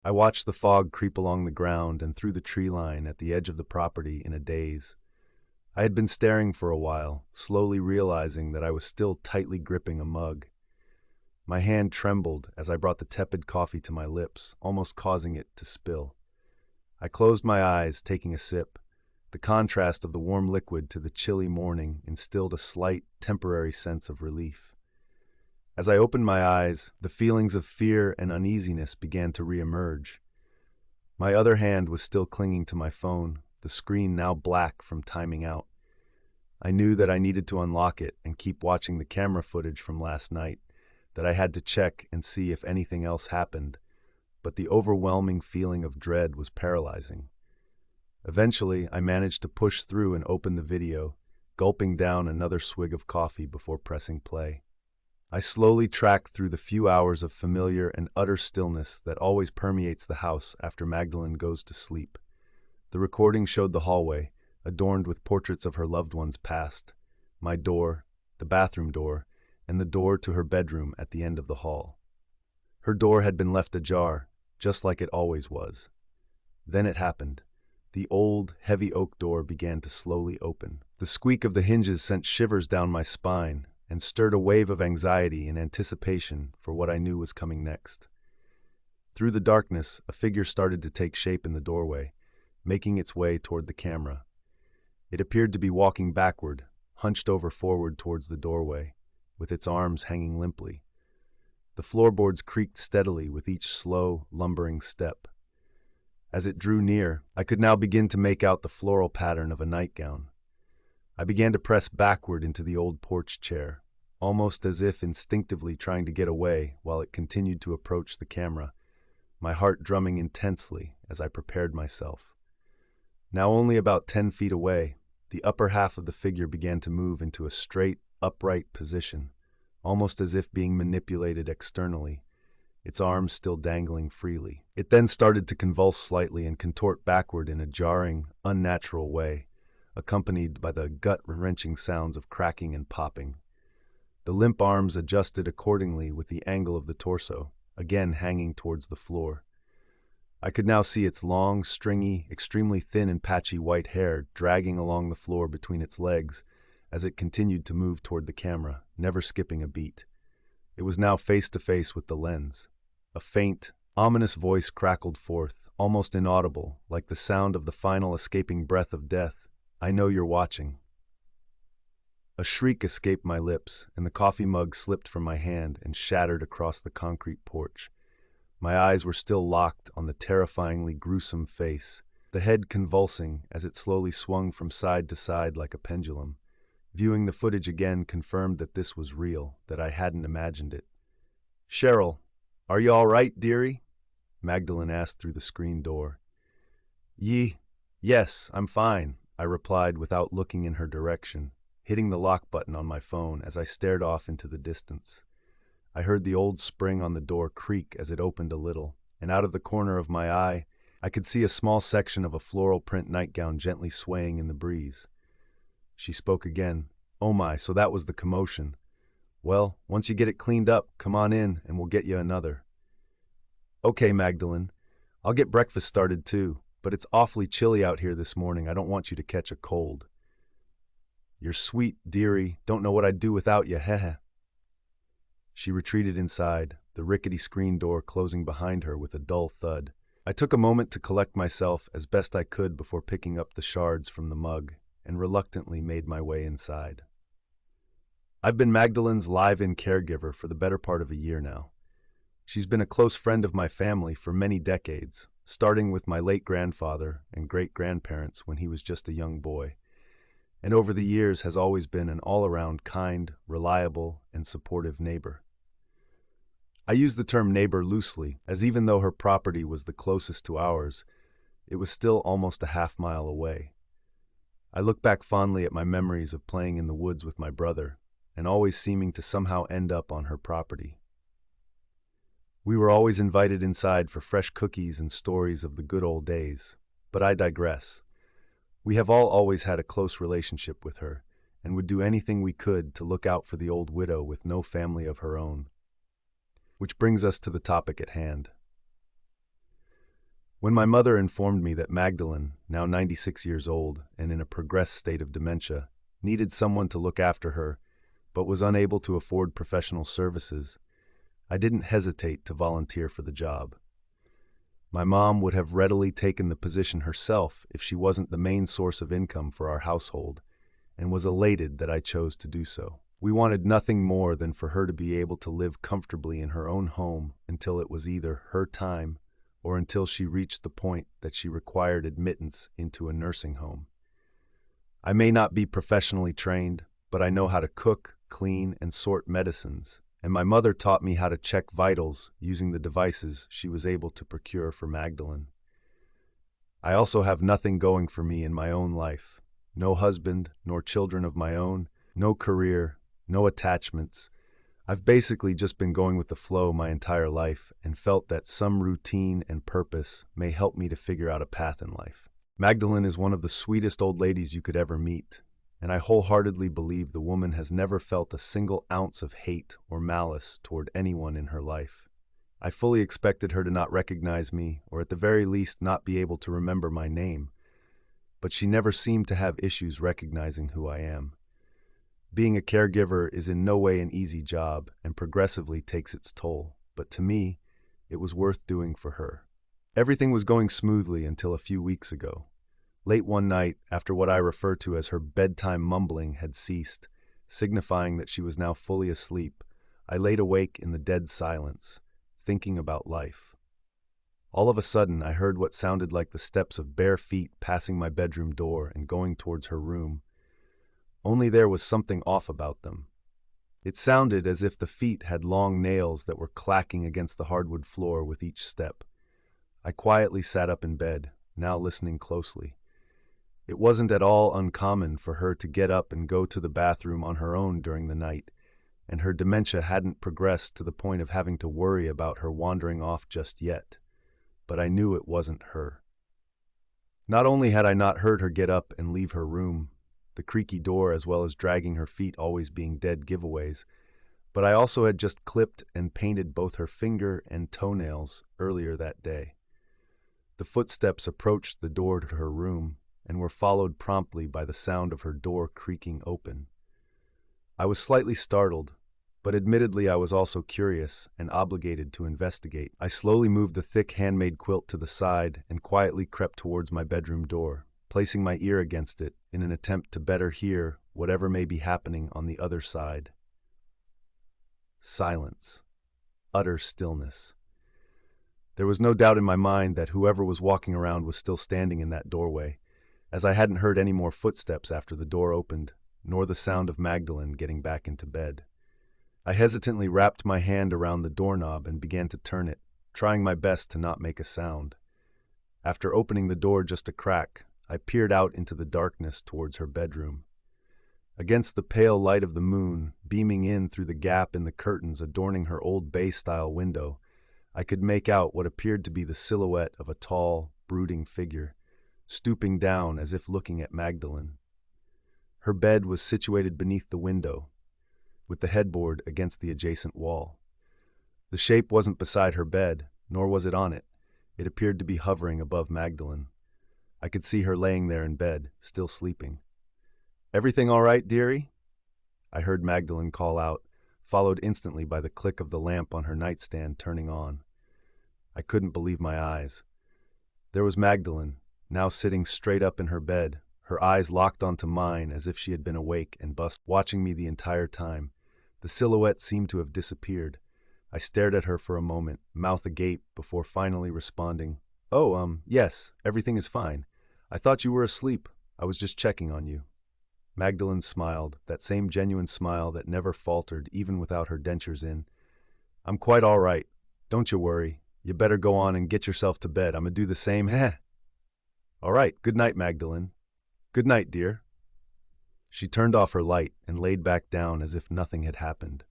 I watched the fog creep along the ground and through the tree line at the edge of the property in a daze. I had been staring for a while, slowly realizing that I was still tightly gripping a mug. My hand trembled as I brought the tepid coffee to my lips, almost causing it to spill. I closed my eyes, taking a sip. The contrast of the warm liquid to the chilly morning instilled a slight, temporary sense of relief. As I opened my eyes, the feelings of fear and uneasiness began to reemerge. My other hand was still clinging to my phone, the screen now black from timing out. I knew that I needed to unlock it and keep watching the camera footage from last night, that I had to check and see if anything else happened, but the overwhelming feeling of dread was paralyzing. Eventually, I managed to push through and open the video, gulping down another swig of coffee before pressing play. I slowly tracked through the few hours of familiar and utter stillness that always permeates the house after Magdalene goes to sleep. The recording showed the hallway, adorned with portraits of her loved ones past, my door, the bathroom door, and the door to her bedroom at the end of the hall. Her door had been left ajar, just like it always was. Then it happened. The old, heavy oak door began to slowly open. The squeak of the hinges sent shivers down my spine and stirred a wave of anxiety and anticipation for what I knew was coming next. Through the darkness, a figure started to take shape in the doorway, making its way toward the camera. It appeared to be walking backward, hunched over forward towards the doorway, with its arms hanging limply. The floorboards creaked steadily with each slow, lumbering step. As it drew near, I could now begin to make out the floral pattern of a nightgown. I began to press backward into the old porch chair, almost as if instinctively trying to get away while it continued to approach the camera, my heart drumming intensely as I prepared myself. Now only about 10 feet away, the upper half of the figure began to move into a straight, upright position, almost as if being manipulated externally, its arms still dangling freely. It then started to convulse slightly and contort backward in a jarring, unnatural way, accompanied by the gut-wrenching sounds of cracking and popping. The limp arms adjusted accordingly with the angle of the torso, again hanging towards the floor. I could now see its long, stringy, extremely thin and patchy white hair dragging along the floor between its legs as it continued to move toward the camera, never skipping a beat. It was now face to face with the lens. A faint, ominous voice crackled forth, almost inaudible, like the sound of the final escaping breath of death. "I know you're watching." A shriek escaped my lips, and the coffee mug slipped from my hand and shattered across the concrete porch. My eyes were still locked on the terrifyingly gruesome face, the head convulsing as it slowly swung from side to side like a pendulum. Viewing the footage again confirmed that this was real, that I hadn't imagined it. "Cheryl, are you all right, dearie?" Magdalene asked through the screen door. Yes, I'm fine," I replied without looking in her direction, hitting the lock button on my phone as I stared off into the distance. I heard the old spring on the door creak as it opened a little, and out of the corner of my eye, I could see a small section of a floral print nightgown gently swaying in the breeze. She spoke again. "Oh my, so that was the commotion. Well, once you get it cleaned up, come on in and we'll get you another." "Okay, Magdalene. I'll get breakfast started too, but it's awfully chilly out here this morning. I don't want you to catch a cold." "You're sweet, dearie. Don't know what I'd do without you, heh." She retreated inside, the rickety screen door closing behind her with a dull thud. I took a moment to collect myself as best I could before picking up the shards from the mug, and reluctantly made my way inside. I've been Magdalene's live-in caregiver for the better part of a year now. She's been a close friend of my family for many decades, starting with my late grandfather and great-grandparents when he was just a young boy, and over the years has always been an all-around kind, reliable, and supportive neighbor. I use the term neighbor loosely, as even though her property was the closest to ours, it was still almost a half-mile away. I look back fondly at my memories of playing in the woods with my brother, and always seeming to somehow end up on her property. We were always invited inside for fresh cookies and stories of the good old days, but I digress. We have all always had a close relationship with her, and would do anything we could to look out for the old widow with no family of her own. Which brings us to the topic at hand. When my mother informed me that Magdalene, now 96 years old and in a progressed state of dementia, needed someone to look after her, but was unable to afford professional services, I didn't hesitate to volunteer for the job. My mom would have readily taken the position herself if she wasn't the main source of income for our household, and was elated that I chose to do so. We wanted nothing more than for her to be able to live comfortably in her own home until it was either her time or until she reached the point that she required admittance into a nursing home. I may not be professionally trained, but I know how to cook, clean, and sort medicines, and my mother taught me how to check vitals using the devices she was able to procure for Magdalene. I also have nothing going for me in my own life. No husband, nor children of my own, no career, no attachments. I've basically just been going with the flow my entire life and felt that some routine and purpose may help me to figure out a path in life. Magdalene is one of the sweetest old ladies you could ever meet, and I wholeheartedly believe the woman has never felt a single ounce of hate or malice toward anyone in her life. I fully expected her to not recognize me, or at the very least not be able to remember my name, but she never seemed to have issues recognizing who I am. Being a caregiver is in no way an easy job and progressively takes its toll, but to me, it was worth doing for her. Everything was going smoothly until a few weeks ago. Late one night, after what I refer to as her bedtime mumbling had ceased, signifying that she was now fully asleep, I laid awake in the dead silence, thinking about life. All of a sudden, I heard what sounded like the steps of bare feet passing my bedroom door and going towards her room. Only there was something off about them. It sounded as if the feet had long nails that were clacking against the hardwood floor with each step. I quietly sat up in bed, now listening closely. It wasn't at all uncommon for her to get up and go to the bathroom on her own during the night, and her dementia hadn't progressed to the point of having to worry about her wandering off just yet. But I knew it wasn't her. Not only had I not heard her get up and leave her room, the creaky door as well as dragging her feet always being dead giveaways, but I also had just clipped and painted both her finger and toenails earlier that day. The footsteps approached the door to her room and were followed promptly by the sound of her door creaking open. I was slightly startled, but admittedly I was also curious and obligated to investigate. I slowly moved the thick handmade quilt to the side and quietly crept towards my bedroom door, placing my ear against it in an attempt to better hear whatever may be happening on the other side. Silence. Utter stillness. There was no doubt in my mind that whoever was walking around was still standing in that doorway, as I hadn't heard any more footsteps after the door opened, nor the sound of Magdalene getting back into bed. I hesitantly wrapped my hand around the doorknob and began to turn it, trying my best to not make a sound. After opening the door just a crack, I peered out into the darkness towards her bedroom. Against the pale light of the moon, beaming in through the gap in the curtains adorning her old bay-style window, I could make out what appeared to be the silhouette of a tall, brooding figure, stooping down as if looking at Magdalene. Her bed was situated beneath the window, with the headboard against the adjacent wall. The shape wasn't beside her bed, nor was it on it. It appeared to be hovering above Magdalene. I could see her laying there in bed, still sleeping. "Everything all right, dearie?" I heard Magdalene call out, followed instantly by the click of the lamp on her nightstand turning on. I couldn't believe my eyes. There was Magdalene, now sitting straight up in her bed, her eyes locked onto mine as if she had been awake and watching me the entire time. The silhouette seemed to have disappeared. I stared at her for a moment, mouth agape, before finally responding, "Oh, yes, everything is fine. I thought you were asleep. I was just checking on you." Magdalene smiled, that same genuine smile that never faltered even without her dentures in. "I'm quite all right. Don't you worry. You better go on and get yourself to bed. I'ma do the same, heh." "All right, good night, Magdalene." "Good night, dear." She turned off her light and laid back down as if nothing had happened.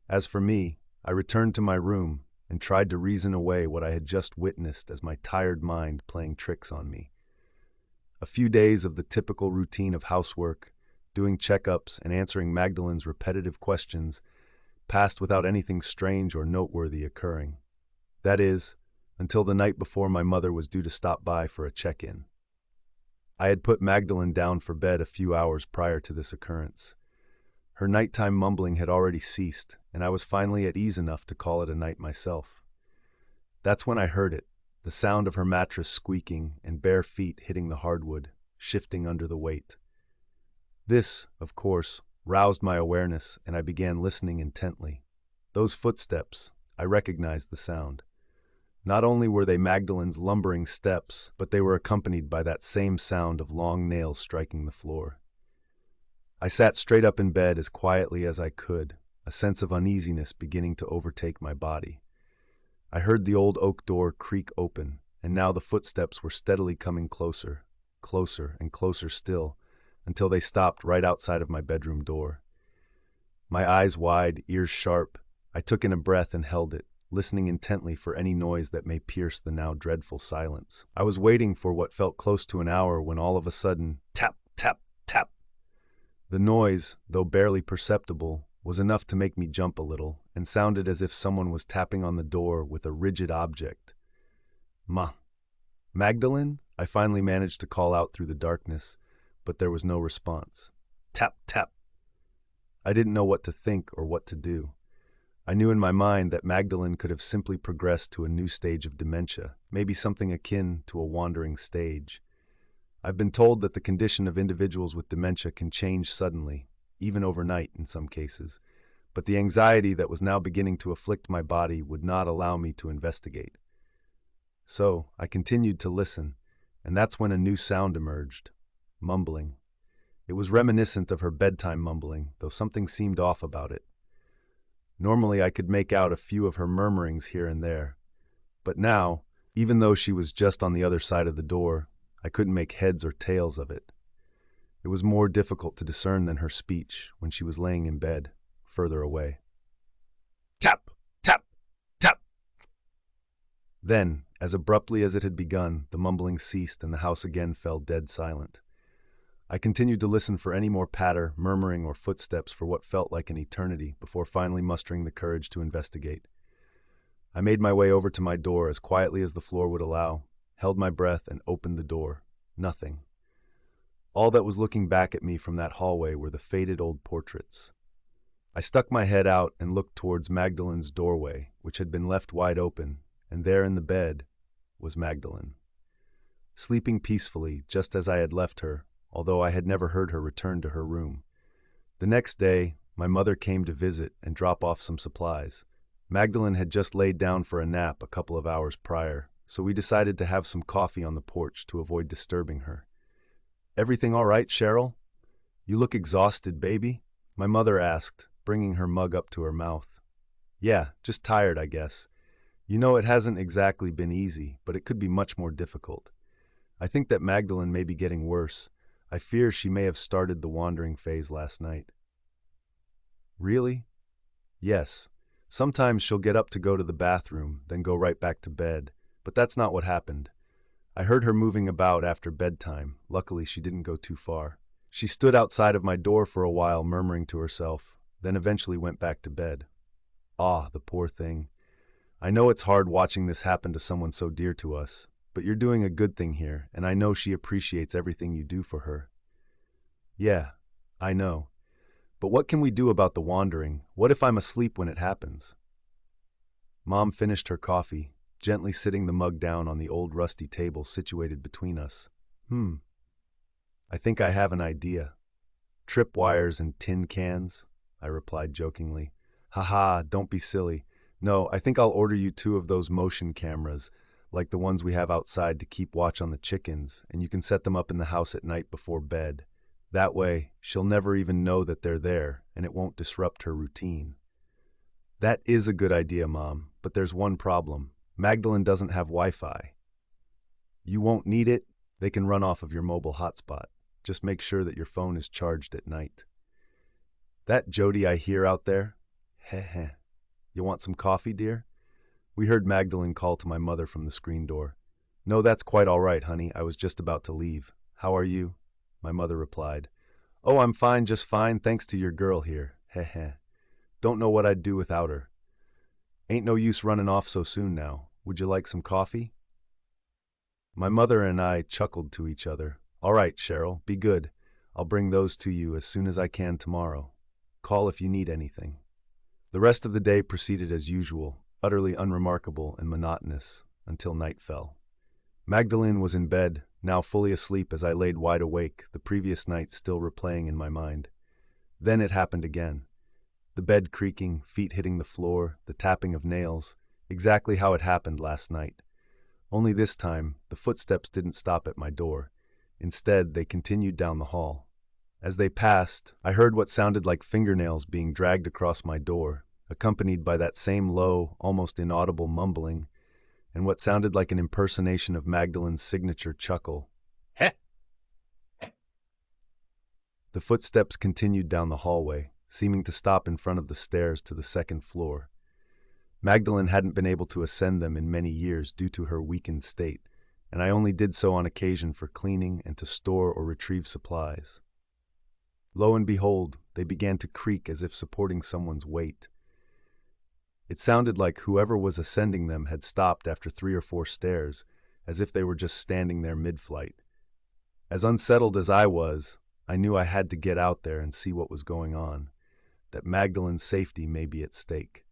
As for me, I returned to my room and tried to reason away what I had just witnessed as my tired mind playing tricks on me. A few days of the typical routine of housework, doing checkups and answering Magdalene's repetitive questions, passed without anything strange or noteworthy occurring. That is, until the night before my mother was due to stop by for a check-in. I had put Magdalene down for bed a few hours prior to this occurrence. Her nighttime mumbling had already ceased, and I was finally at ease enough to call it a night myself. That's when I heard it, the sound of her mattress squeaking and bare feet hitting the hardwood, shifting under the weight. This, of course, roused my awareness, and I began listening intently. Those footsteps, I recognized the sound. Not only were they Magdalene's lumbering steps, but they were accompanied by that same sound of long nails striking the floor. I sat straight up in bed as quietly as I could, a sense of uneasiness beginning to overtake my body. I heard the old oak door creak open, and now the footsteps were steadily coming closer, closer and closer still, until they stopped right outside of my bedroom door. My eyes wide, ears sharp, I took in a breath and held it, listening intently for any noise that may pierce the now dreadful silence. I was waiting for what felt close to an hour when all of a sudden, tap, tap, tap. The noise, though barely perceptible, was enough to make me jump a little, and sounded as if someone was tapping on the door with a rigid object. Magdalene? I finally managed to call out through the darkness, but there was no response. Tap, tap. I didn't know what to think or what to do. I knew in my mind that Magdalene could have simply progressed to a new stage of dementia, maybe something akin to a wandering stage. I've been told that the condition of individuals with dementia can change suddenly, even overnight in some cases, but the anxiety that was now beginning to afflict my body would not allow me to investigate. So I continued to listen, and that's when a new sound emerged. Mumbling. It was reminiscent of her bedtime mumbling, though something seemed off about it. Normally I could make out a few of her murmurings here and there, but now, even though she was just on the other side of the door, I couldn't make heads or tails of it. It was more difficult to discern than her speech when she was laying in bed, further away. Tap! Tap! Tap! Then, as abruptly as it had begun, the mumbling ceased and the house again fell dead silent. I continued to listen for any more patter, murmuring, or footsteps for what felt like an eternity before finally mustering the courage to investigate. I made my way over to my door as quietly as the floor would allow, held my breath, and opened the door. Nothing. All that was looking back at me from that hallway were the faded old portraits. I stuck my head out and looked towards Magdalene's doorway, which had been left wide open, and there in the bed was Magdalene. Sleeping peacefully, just as I had left her, although I had never heard her return to her room. The next day, my mother came to visit and drop off some supplies. Magdalene had just laid down for a nap a couple of hours prior, so we decided to have some coffee on the porch to avoid disturbing her. "Everything all right, Cheryl? You look exhausted, baby?" my mother asked, bringing her mug up to her mouth. "Yeah, just tired, I guess. You know, it hasn't exactly been easy, but it could be much more difficult. I think that Magdalene may be getting worse. I fear she may have started the wandering phase last night." "Really?" "Yes. Sometimes she'll get up to go to the bathroom, then go right back to bed, but that's not what happened. I heard her moving about after bedtime. Luckily, she didn't go too far. She stood outside of my door for a while, murmuring to herself, then eventually went back to bed. Ah, the poor thing. I know it's hard watching this happen to someone so dear to us, but you're doing a good thing here, and I know she appreciates everything you do for her." "Yeah, I know. But what can we do about the wandering? What if I'm asleep when it happens?" Mom finished her coffee, gently sitting the mug down on the old rusty table situated between us. "I think I have an idea. Tripwires and tin cans," I replied jokingly. "Haha, don't be silly. No, I think I'll order you 2 of those motion cameras, like the ones we have outside to keep watch on the chickens, and you can set them up in the house at night before bed. That way, she'll never even know that they're there, and it won't disrupt her routine." "That is a good idea, Mom, but there's one problem. Magdalene doesn't have Wi-Fi." "You won't need it. They can run off of your mobile hotspot. Just make sure that your phone is charged at night." "That Jody I hear out there? Heh. You want some coffee, dear?" We heard Magdalene call to my mother from the screen door. "No, that's quite all right, honey. I was just about to leave. How are you?" My mother replied. "Oh, I'm fine, just fine, thanks to your girl here. Heh. Don't know what I'd do without her. Ain't no use running off so soon now. Would you like some coffee? My mother and I chuckled to each other. All right, Cheryl, be good. I'll bring those to you as soon as I can tomorrow. Call if you need anything. The rest of the day proceeded as usual, utterly unremarkable and monotonous, until night fell. Magdalene was in bed, now fully asleep as I laid wide awake, the previous night still replaying in my mind. Then it happened again. The bed creaking, feet hitting the floor, the tapping of nails, exactly how it happened last night. Only this time, the footsteps didn't stop at my door. Instead, they continued down the hall. As they passed, I heard what sounded like fingernails being dragged across my door, accompanied by that same low, almost inaudible mumbling, and what sounded like an impersonation of Magdalene's signature chuckle. Heh! The footsteps continued down the hallway, seeming to stop in front of the stairs to the second floor. Magdalene hadn't been able to ascend them in many years due to her weakened state, and I only did so on occasion for cleaning and to store or retrieve supplies. Lo and behold, they began to creak as if supporting someone's weight. It sounded like whoever was ascending them had stopped after 3 or 4 stairs, as if they were just standing there mid-flight. As unsettled as I was, I knew I had to get out there and see what was going on, that Magdalene's safety may be at stake.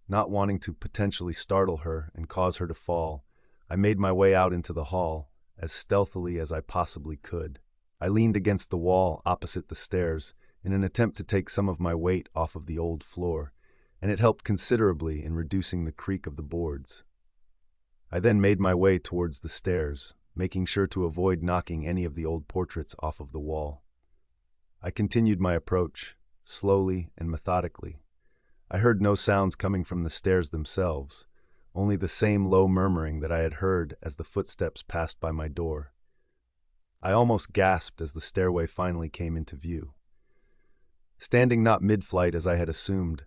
Not wanting to potentially startle her and cause her to fall, I made my way out into the hall, as stealthily as I possibly could. I leaned against the wall opposite the stairs in an attempt to take some of my weight off of the old floor, and it helped considerably in reducing the creak of the boards. I then made my way towards the stairs, making sure to avoid knocking any of the old portraits off of the wall. I continued my approach, slowly and methodically. I heard no sounds coming from the stairs themselves, only the same low murmuring that I had heard as the footsteps passed by my door. I almost gasped as the stairway finally came into view. Standing not mid-flight as I had assumed,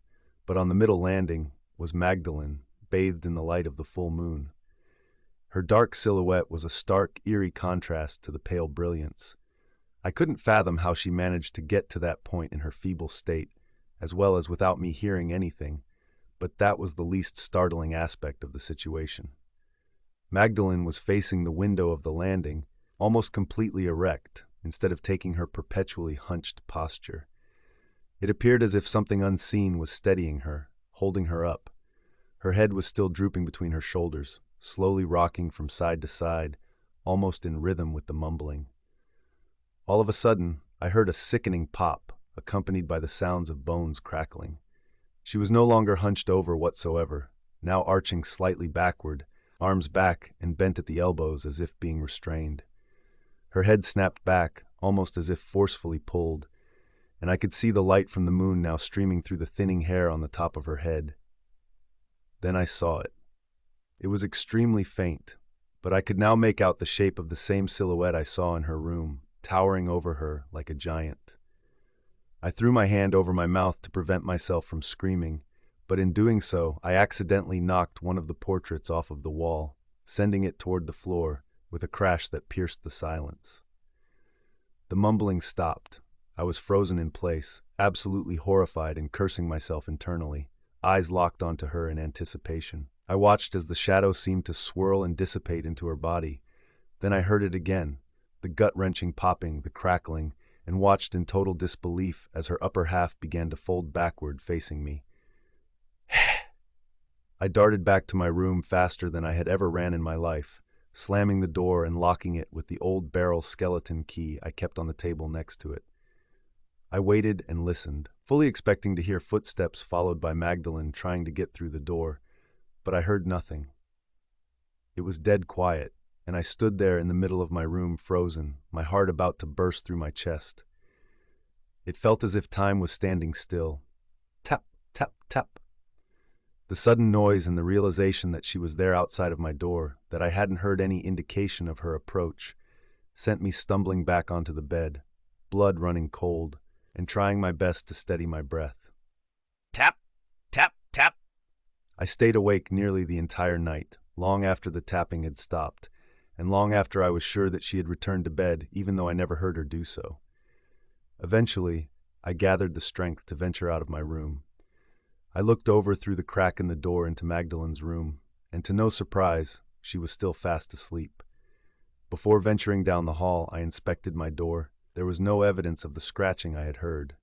but on the middle landing, was Magdalene, bathed in the light of the full moon. Her dark silhouette was a stark, eerie contrast to the pale brilliance. I couldn't fathom how she managed to get to that point in her feeble state, as well as without me hearing anything, but that was the least startling aspect of the situation. Magdalene was facing the window of the landing, almost completely erect, instead of taking her perpetually hunched posture. It appeared as if something unseen was steadying her, holding her up. Her head was still drooping between her shoulders, slowly rocking from side to side, almost in rhythm with the mumbling. All of a sudden, I heard a sickening pop, accompanied by the sounds of bones crackling. She was no longer hunched over whatsoever, now arching slightly backward, arms back and bent at the elbows as if being restrained. Her head snapped back, almost as if forcefully pulled, and I could see the light from the moon now streaming through the thinning hair on the top of her head. Then I saw it. It was extremely faint, but I could now make out the shape of the same silhouette I saw in her room, towering over her like a giant. I threw my hand over my mouth to prevent myself from screaming, but in doing so, I accidentally knocked one of the portraits off of the wall, sending it toward the floor with a crash that pierced the silence. The mumbling stopped. I was frozen in place, absolutely horrified and cursing myself internally, eyes locked onto her in anticipation. I watched as the shadow seemed to swirl and dissipate into her body. Then I heard it again, the gut-wrenching popping, the crackling, and watched in total disbelief as her upper half began to fold backward, facing me. I darted back to my room faster than I had ever ran in my life, slamming the door and locking it with the old barrel skeleton key I kept on the table next to it. I waited and listened, fully expecting to hear footsteps followed by Magdalene trying to get through the door, but I heard nothing. It was dead quiet, and I stood there in the middle of my room frozen, my heart about to burst through my chest. It felt as if time was standing still. Tap, tap, tap. The sudden noise and the realization that she was there outside of my door, that I hadn't heard any indication of her approach, sent me stumbling back onto the bed, blood running cold, and trying my best to steady my breath. Tap, tap, tap. I stayed awake nearly the entire night, long after the tapping had stopped, and long after I was sure that she had returned to bed, even though I never heard her do so. Eventually, I gathered the strength to venture out of my room. I looked over through the crack in the door into Magdalene's room, and to no surprise, she was still fast asleep. Before venturing down the hall, I inspected my door. There was no evidence of the scratching I had heard.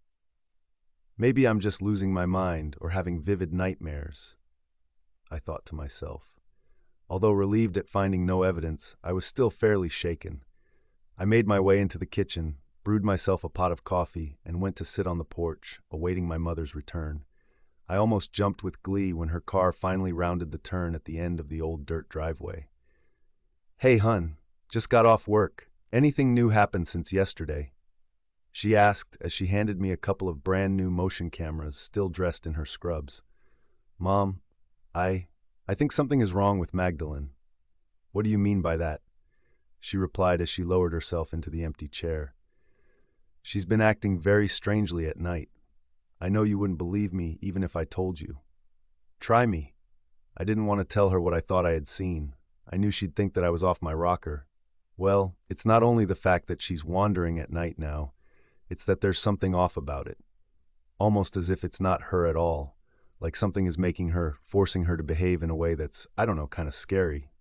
Maybe I'm just losing my mind or having vivid nightmares, I thought to myself. Although relieved at finding no evidence, I was still fairly shaken. I made my way into the kitchen, brewed myself a pot of coffee, and went to sit on the porch, awaiting my mother's return. I almost jumped with glee when her car finally rounded the turn at the end of the old dirt driveway. "Hey, hun, just got off work. Anything new happened since yesterday?" she asked as she handed me a couple of brand new motion cameras, still dressed in her scrubs. "Mom, I think something is wrong with Magdeline." "What do you mean by that?" she replied as she lowered herself into the empty chair. "She's been acting very strangely at night. I know you wouldn't believe me even if I told you." "Try me." I didn't want to tell her what I thought I had seen. I knew she'd think that I was off my rocker. "Well, it's not only the fact that she's wandering at night now, it's that there's something off about it. Almost as if it's not her at all, like something is making her, forcing her to behave in a way that's, I don't know, kind of scary."